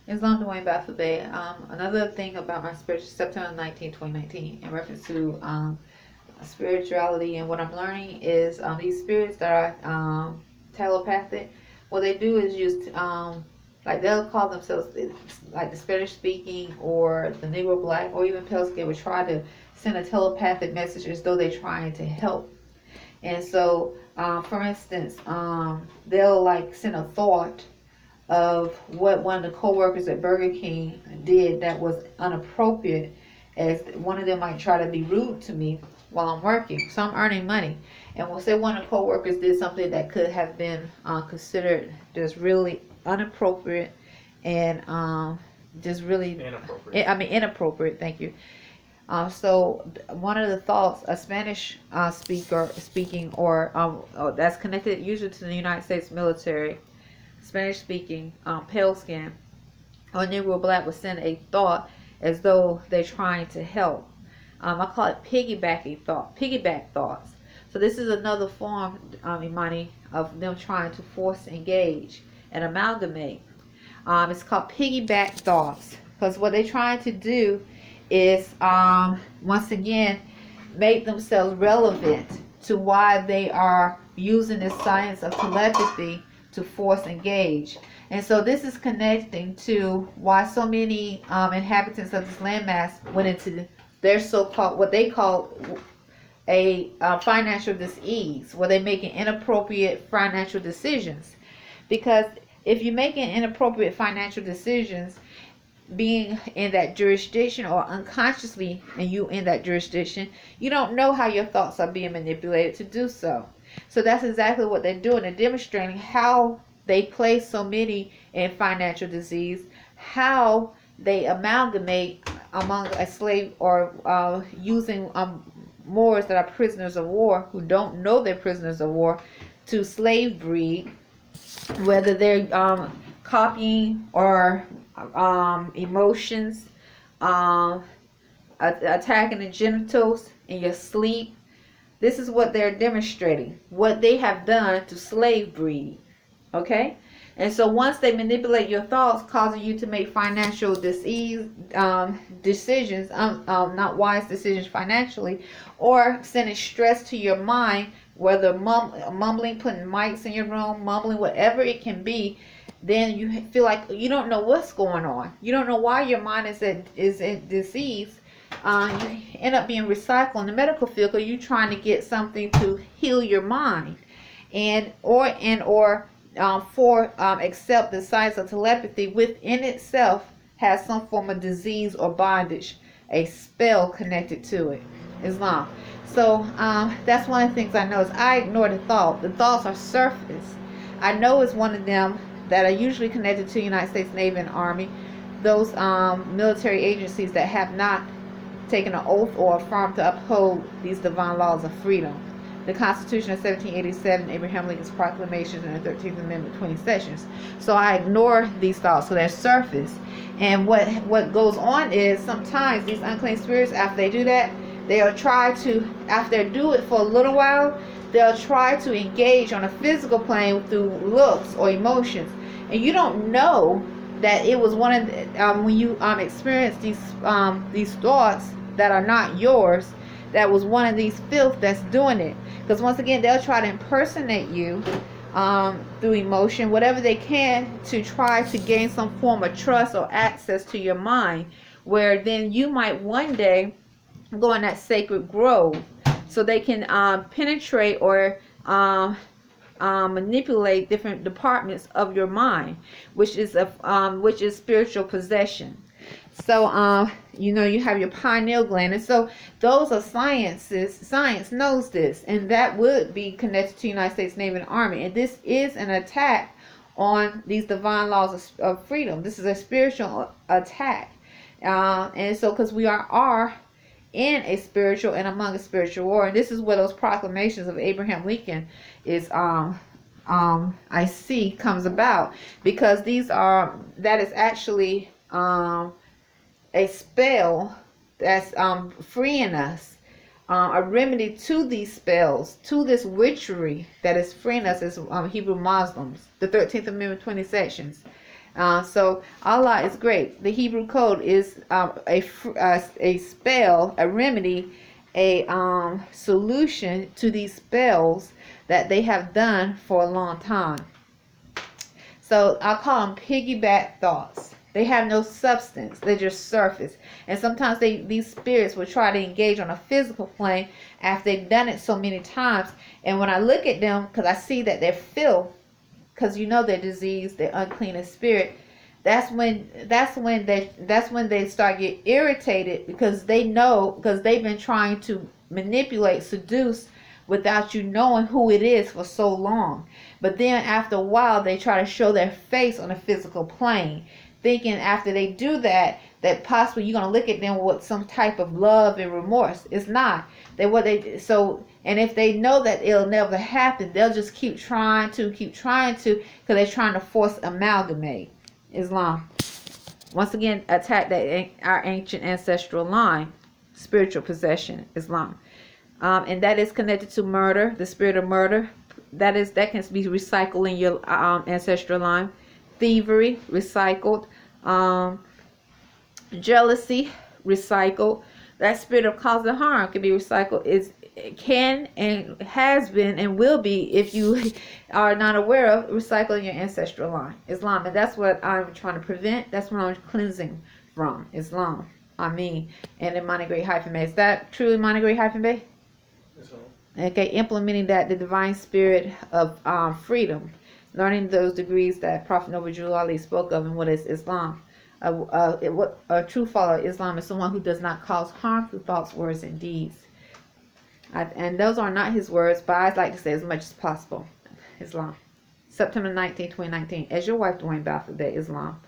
Islam Dwayne Bey. Another thing about my spiritual September 2019, in reference to spirituality and what I'm learning is these spirits that are telepathic. What they do is use like they'll call themselves like the Spanish speaking or the Negro Black or even pale skin would try to send a telepathic message as though they're trying to help. And so, for instance, they'll like send a thought of what one of the co-workers at Burger King did that was inappropriate, as one of them might try to be rude to me while I'm working. So I'm earning money. And we'll say one of the co-workers did something that could have been considered just really inappropriate and just really inappropriate. Thank you. So one of the thoughts, a Spanish speaker speaking, or that's connected usually to the United States military, Spanish speaking, pale skin, or Negro Black would send a thought as though they're trying to help. I call it piggyback thoughts. So this is another form, Imani, of them trying to force engage and amalgamate. It's called piggyback thoughts, because what they're trying to do is once again make themselves relevant to why they are using the science of telepathy to force engage. And so this is connecting to why so many inhabitants of this landmass went into their so-called, what they call a financial disease, where they're making inappropriate financial decisions. Because if you're making inappropriate financial decisions, being in that jurisdiction or unconsciously, and you in that jurisdiction, you don't know how your thoughts are being manipulated to do so. So that's exactly what they're doing. They're demonstrating how they place so many in financial disease, how they amalgamate among a slave or using Moors that are prisoners of war who don't know they're prisoners of war to slave breed, whether they're copying or emotions, attacking the genitals in your sleep. This is what they're demonstrating, what they have done to slave breed. Okay? And so once they manipulate your thoughts, causing you to make financial decisions, not wise decisions financially, or sending stress to your mind, whether mumbling, putting mics in your room, mumbling, whatever it can be, then you feel like you don't know what's going on. You don't know why your mind is in disease. You end up being recycled in the medical field because you're trying to get something to heal your mind, or accept the science of telepathy within itself has some form of disease or bondage, a spell connected to it. Islam. So that's one of the things I know is I ignore the thought. The thoughts are surface. I know it's one of them that are usually connected to the United States Navy and Army, those military agencies that have not taken an oath or affirmed to uphold these divine laws of freedom. The Constitution of 1787, Abraham Lincoln's proclamations, and the 13th Amendment, 20 sections. So I ignore these thoughts, so they're surface. And what goes on is sometimes these unclean spirits, after they do that, they'll try to, after they do it for a little while, they'll try to engage on a physical plane through looks or emotions. And you don't know that it was one of the, when you experience these thoughts that are not yours, that was one of these filth that's doing it. Because once again, they'll try to impersonate you through emotion, whatever they can, to try to gain some form of trust or access to your mind, where then you might one day go in that sacred grove, so they can penetrate or manipulate different departments of your mind, which is spiritual possession. So you have your pineal gland, and so those are sciences. Science knows this, and that would be connected to the United States Navy and Army. And this is an attack on these divine laws of freedom. This is a spiritual attack, and so because we are in a spiritual and among a spiritual war, and this is where those proclamations of Abraham Lincoln is I see comes about, because that is actually a spell that's freeing us, a remedy to these spells, to this witchery that is freeing us as Hebrew Muslims. The 13th Amendment, 20 sections. So Allah is great. The Hebrew code is a spell, a remedy, a solution to these spells that they have done for a long time. So I call them piggyback thoughts. They have no substance. They're just surface. And sometimes these spirits will try to engage on a physical plane after they've done it so many times. And when I look at them, because I see that they're filth, because you know they're diseased, they're unclean in spirit. That's when they start get irritated, because they know, because they've been trying to manipulate, seduce, without you knowing who it is for so long. But then after a while, they try to show their face on a physical plane, thinking after they do that, that possibly you're gonna look at them with some type of love and remorse. It's not. And if they know that it'll never happen, they'll just keep trying to, because they're trying to force amalgamate Islam. Once again, attack our ancient ancestral line, spiritual possession, Islam. And that is connected to murder, the spirit of murder. That can be recycled in your ancestral line. Thievery, recycled. Jealousy, recycled. That spirit of causing harm can be recycled. It can and has been and will be, if you are not aware of, recycling your ancestral line, Islam. And that's what I'm trying to prevent. That's what I'm cleansing from, Islam. And Imani Great Hyphen-Bey. Is that true, Imani Great Hyphen-Bey? Okay, implementing that, the divine spirit of freedom, learning those degrees that Prophet Noble Drew Ali spoke of, and what is Islam. A true follower of Islam is someone who does not cause harm through thoughts, words, and deeds. And those are not his words, but I'd like to say as much as possible. Islam. September 19, 2019. As your wife, Dwayne Balfour, Islam.